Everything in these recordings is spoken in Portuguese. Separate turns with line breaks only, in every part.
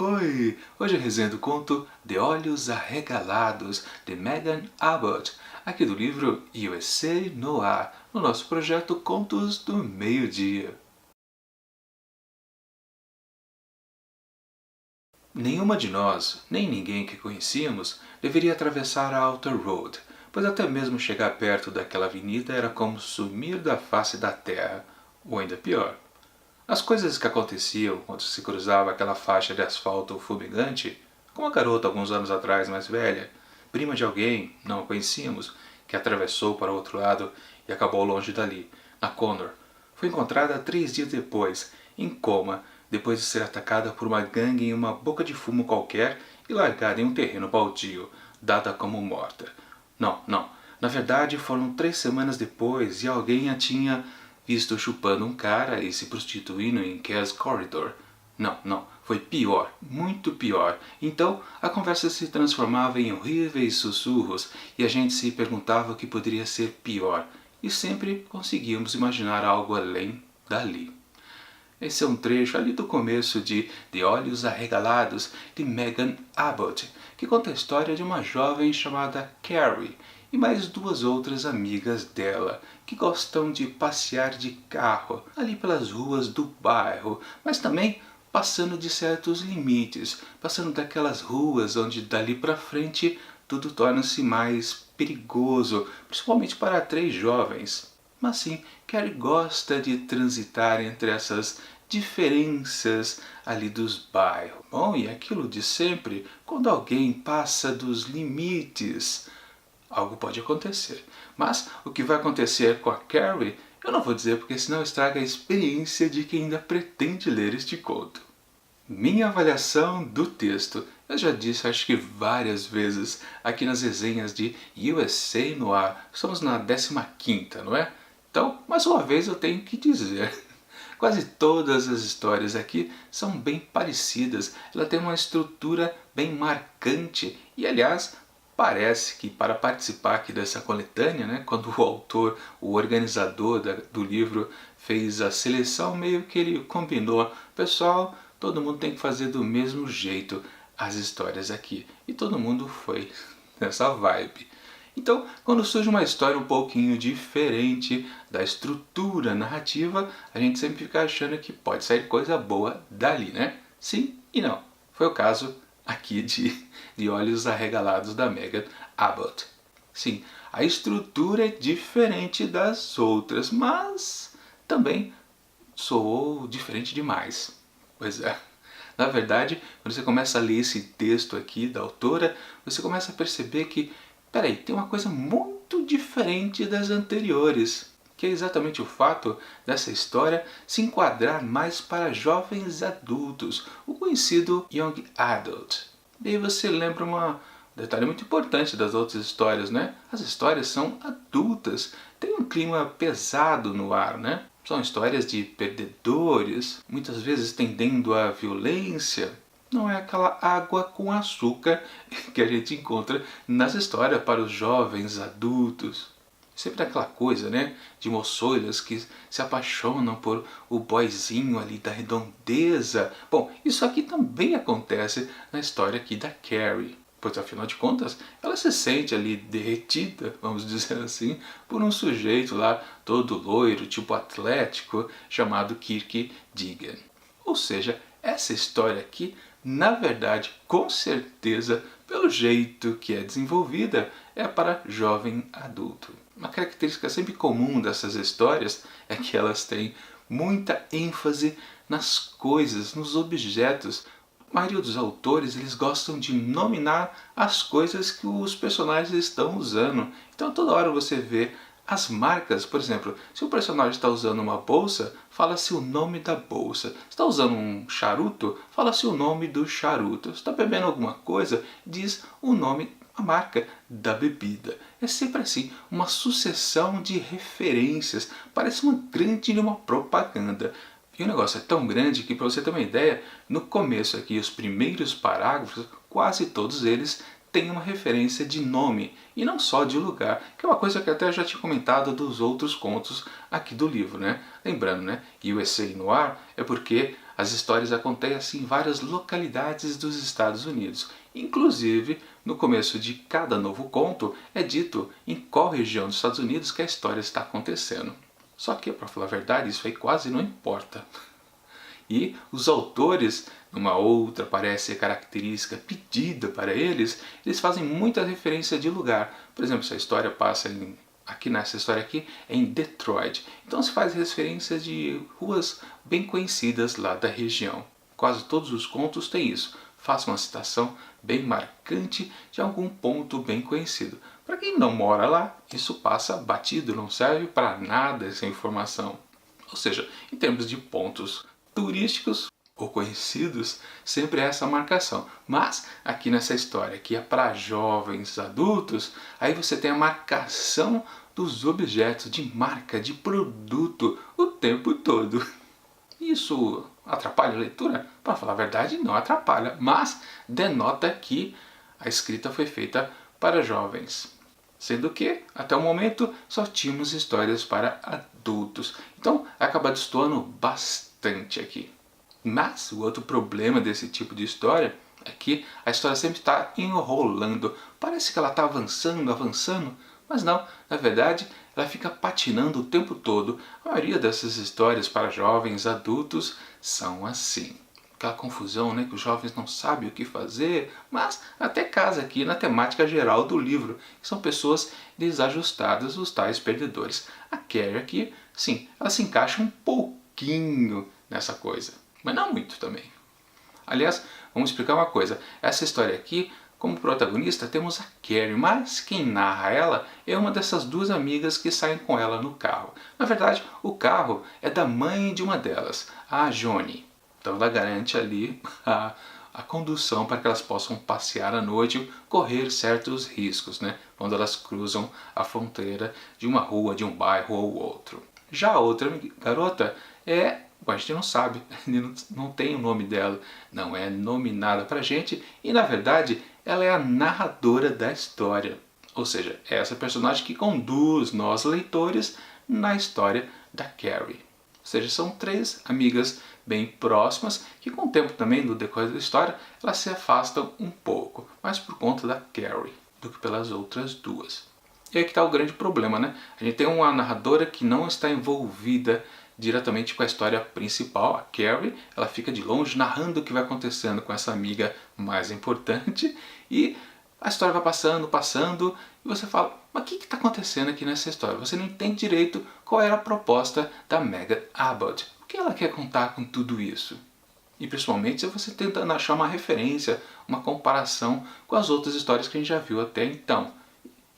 Oi! Hoje eu resenho do conto De Olhos Arregalados, de Megan Abbott, aqui do livro USA no Ar, no nosso projeto Contos do Meio-Dia. Nenhuma de nós, nem ninguém que conhecíamos, deveria atravessar a Outer Road, pois até mesmo chegar perto daquela avenida era como sumir da face da terra, ou ainda pior. As coisas que aconteciam quando se cruzava aquela faixa de asfalto fumegante, com uma garota alguns anos atrás mais velha, prima de alguém, não a conhecíamos, que atravessou para o outro lado e acabou longe dali, na Connor, foi encontrada 3 dias depois, em coma, depois de ser atacada por uma gangue em uma boca de fumo qualquer e largada em um terreno baldio, dada como morta. Não. Na verdade, foram 3 semanas depois e alguém a tinha visto chupando um cara e se prostituindo em Cass Corridor. Não. Foi pior, muito pior. Então, a conversa se transformava em horríveis sussurros e a gente se perguntava o que poderia ser pior. E sempre conseguíamos imaginar algo além dali. Esse é um trecho ali do começo de Olhos Arregalados, de Megan Abbott, que conta a história de uma jovem chamada Carrie e mais 2 outras amigas dela, que gostam de passear de carro ali pelas ruas do bairro, mas também passando de certos limites, passando daquelas ruas onde dali para frente tudo torna-se mais perigoso, principalmente para 3 jovens. Mas sim, Carrie gosta de transitar entre essas diferenças ali dos bairros. Bom, e aquilo de sempre, quando alguém passa dos limites, algo pode acontecer. Mas o que vai acontecer com a Carrie, eu não vou dizer porque senão estraga a experiência de quem ainda pretende ler este conto. Minha avaliação do texto, eu já disse acho que várias vezes aqui nas resenhas de USA no Ar, estamos na 15ª, não é? Então, mais uma vez eu tenho que dizer, quase todas as histórias aqui são bem parecidas, ela tem uma estrutura bem marcante e aliás, parece que para participar aqui dessa coletânea, né, quando o autor, o organizador do livro fez a seleção, meio que ele combinou, pessoal, todo mundo tem que fazer do mesmo jeito as histórias aqui. E todo mundo foi nessa vibe. Então, quando surge uma história um pouquinho diferente da estrutura narrativa, a gente sempre fica achando que pode sair coisa boa dali, né? Sim e não. Foi o caso aqui de Olhos Arregalados da Megan Abbott. Sim, a estrutura é diferente das outras, mas também soou diferente demais. Pois é. Na verdade, quando você começa a ler esse texto aqui da autora, você começa a perceber que, peraí, tem uma coisa muito diferente das anteriores, que é exatamente o fato dessa história se enquadrar mais para jovens adultos, o conhecido Young Adult. E aí você lembra um detalhe muito importante das outras histórias, né? As histórias são adultas, tem um clima pesado no ar, né? São histórias de perdedores, muitas vezes tendendo à violência. Não é aquela água com açúcar que a gente encontra nas histórias para os jovens adultos. Sempre aquela coisa, né, de moçoilas que se apaixonam por o boyzinho ali da redondeza. Bom, isso aqui também acontece na história aqui da Carrie. Pois afinal de contas, ela se sente ali derretida, vamos dizer assim, por um sujeito lá todo loiro, tipo atlético, chamado Kirk Deegan. Ou seja, essa história aqui, na verdade, com certeza, pelo jeito que é desenvolvida, é para jovem adulto. Uma característica sempre comum dessas histórias é que elas têm muita ênfase nas coisas, nos objetos. A maioria dos autores eles gostam de nominar as coisas que os personagens estão usando. Então toda hora você vê as marcas, por exemplo, se o personagem está usando uma bolsa, fala-se o nome da bolsa. Se está usando um charuto, fala-se o nome do charuto. Se está bebendo alguma coisa, diz o nome, a marca da bebida. É sempre assim, uma sucessão de referências. Parece uma propaganda. E o negócio é tão grande que, para você ter uma ideia, no começo aqui, os primeiros parágrafos, quase todos eles têm uma referência de nome, e não só de lugar, que é uma coisa que até eu já tinha comentado dos outros contos aqui do livro, né? Lembrando, né, USA no Ar é porque as histórias acontecem em várias localidades dos Estados Unidos. Inclusive, no começo de cada novo conto é dito em qual região dos Estados Unidos que a história está acontecendo. Só que, para falar a verdade, isso aí quase não importa. E os autores, numa outra parece característica pedida para eles, eles fazem muita referência de lugar. Por exemplo, se a história passa aqui nessa história aqui é em Detroit, então se faz referência de ruas bem conhecidas lá da região. Quase todos os contos têm isso. Faça uma citação bem marcante de algum ponto bem conhecido. Para quem não mora lá, isso passa batido, não serve para nada essa informação. Ou seja, em termos de pontos turísticos ou conhecidos, sempre é essa marcação. Mas aqui nessa história que é para jovens adultos, aí você tem a marcação dos objetos, de marca, de produto o tempo todo. Isso atrapalha a leitura? Para falar a verdade, não atrapalha, mas denota que a escrita foi feita para jovens. Sendo que, até o momento, só tínhamos histórias para adultos. Então, acaba destoando bastante aqui. Mas o outro problema desse tipo de história é que a história sempre está enrolando. Parece que ela está avançando, avançando, mas não, na verdade ela fica patinando o tempo todo. A maioria dessas histórias para jovens adultos são assim. Aquela confusão, né, que os jovens não sabem o que fazer, mas até casa aqui na temática geral do livro, que são pessoas desajustadas, os tais perdedores. A Carrie aqui, sim, ela se encaixa um pouquinho nessa coisa, mas não muito também. Aliás, vamos explicar uma coisa. Essa história aqui, como protagonista, temos a Carrie, mas quem narra ela é uma dessas duas amigas que saem com ela no carro. Na verdade, o carro é da mãe de uma delas, a Johnny. Então ela garante ali a condução para que elas possam passear à noite, correr certos riscos, né, quando elas cruzam a fronteira de uma rua, de um bairro ou outro. Já a outra garota a gente não sabe, não tem o nome dela, não é nominada pra gente e na verdade ela é a narradora da história. Ou seja, é essa personagem que conduz nós leitores na história da Carrie. Ou seja, são três amigas bem próximas que com o tempo também, no decorrer da história, elas se afastam um pouco, mais por conta da Carrie do que pelas outras duas. E aí que está o grande problema, né? A gente tem uma narradora que não está envolvida diretamente com a história principal, a Carrie, ela fica de longe narrando o que vai acontecendo com essa amiga mais importante e a história vai passando, passando e você fala, mas o que está acontecendo aqui nessa história? Você não entende direito qual era a proposta da Megan Abbott. O que ela quer contar com tudo isso? E principalmente se você tentando achar uma referência, uma comparação com as outras histórias que a gente já viu até então.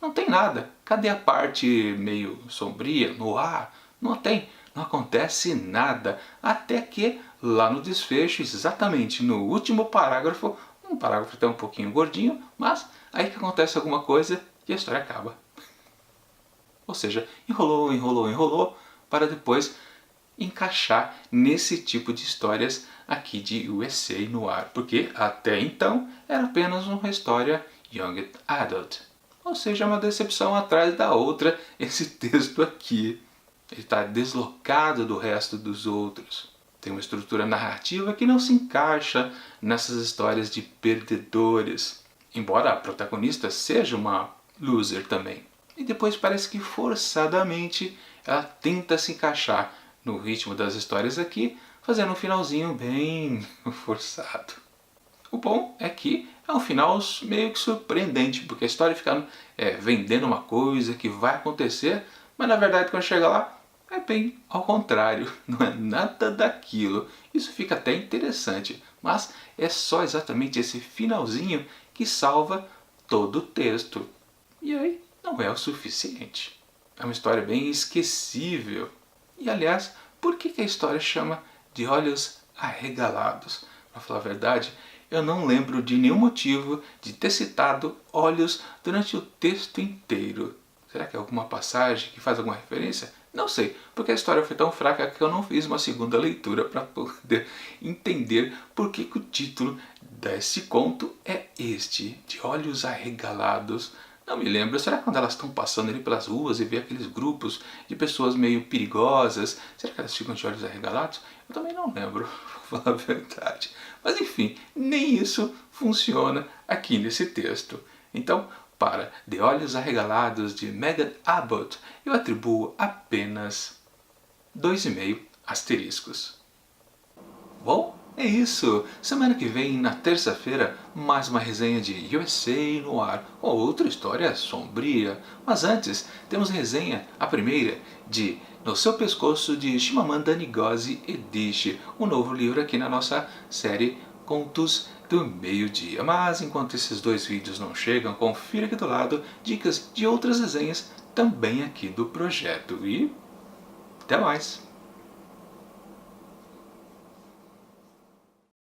Não tem nada. Cadê a parte meio sombria, no ar? Não tem. Não acontece nada, até que lá no desfecho, exatamente no último parágrafo, um parágrafo até um pouquinho gordinho, mas aí que acontece alguma coisa e a história acaba. Ou seja, enrolou, enrolou, enrolou, para depois encaixar nesse tipo de histórias aqui de USA no ar, porque até então era apenas uma história Young Adult. Ou seja, uma decepção atrás da outra esse texto aqui. Ele está deslocado do resto dos outros. Tem uma estrutura narrativa que não se encaixa nessas histórias de perdedores. Embora a protagonista seja uma loser também. E depois parece que forçadamente ela tenta se encaixar no ritmo das histórias aqui, fazendo um finalzinho bem forçado. O bom é que é um final meio que surpreendente, porque a história fica vendendo uma coisa que vai acontecer, mas na verdade quando chega lá é bem ao contrário, não é nada daquilo. Isso fica até interessante, mas é só exatamente esse finalzinho que salva todo o texto. E aí não é o suficiente. É uma história bem esquecível. E aliás, por que a história chama de Olhos Arregalados? Para falar a verdade, eu não lembro de nenhum motivo de ter citado olhos durante o texto inteiro. Será que é alguma passagem que faz alguma referência? Não sei, porque a história foi tão fraca que eu não fiz uma segunda leitura para poder entender por que o título desse conto é este, de Olhos Arregalados. Não me lembro, será que quando elas estão passando ali pelas ruas e vê aqueles grupos de pessoas meio perigosas, será que elas ficam de olhos arregalados? Eu também não lembro, falar a verdade. Mas enfim, nem isso funciona aqui nesse texto. Então, para De Olhos Arregalados de Megan Abbott, eu atribuo apenas 2,5 asteriscos. Bom, é isso! Semana que vem, na terça-feira, mais uma resenha de USA no ar, ou outra história sombria. Mas antes, temos resenha, a primeira, de No Seu Pescoço, de Chimamanda Ngozi Adichie, um novo livro aqui na nossa série Contos do Meio-Dia. Mas enquanto esses dois vídeos não chegam, confira aqui do lado dicas de outras resenhas também aqui do projeto. E até mais!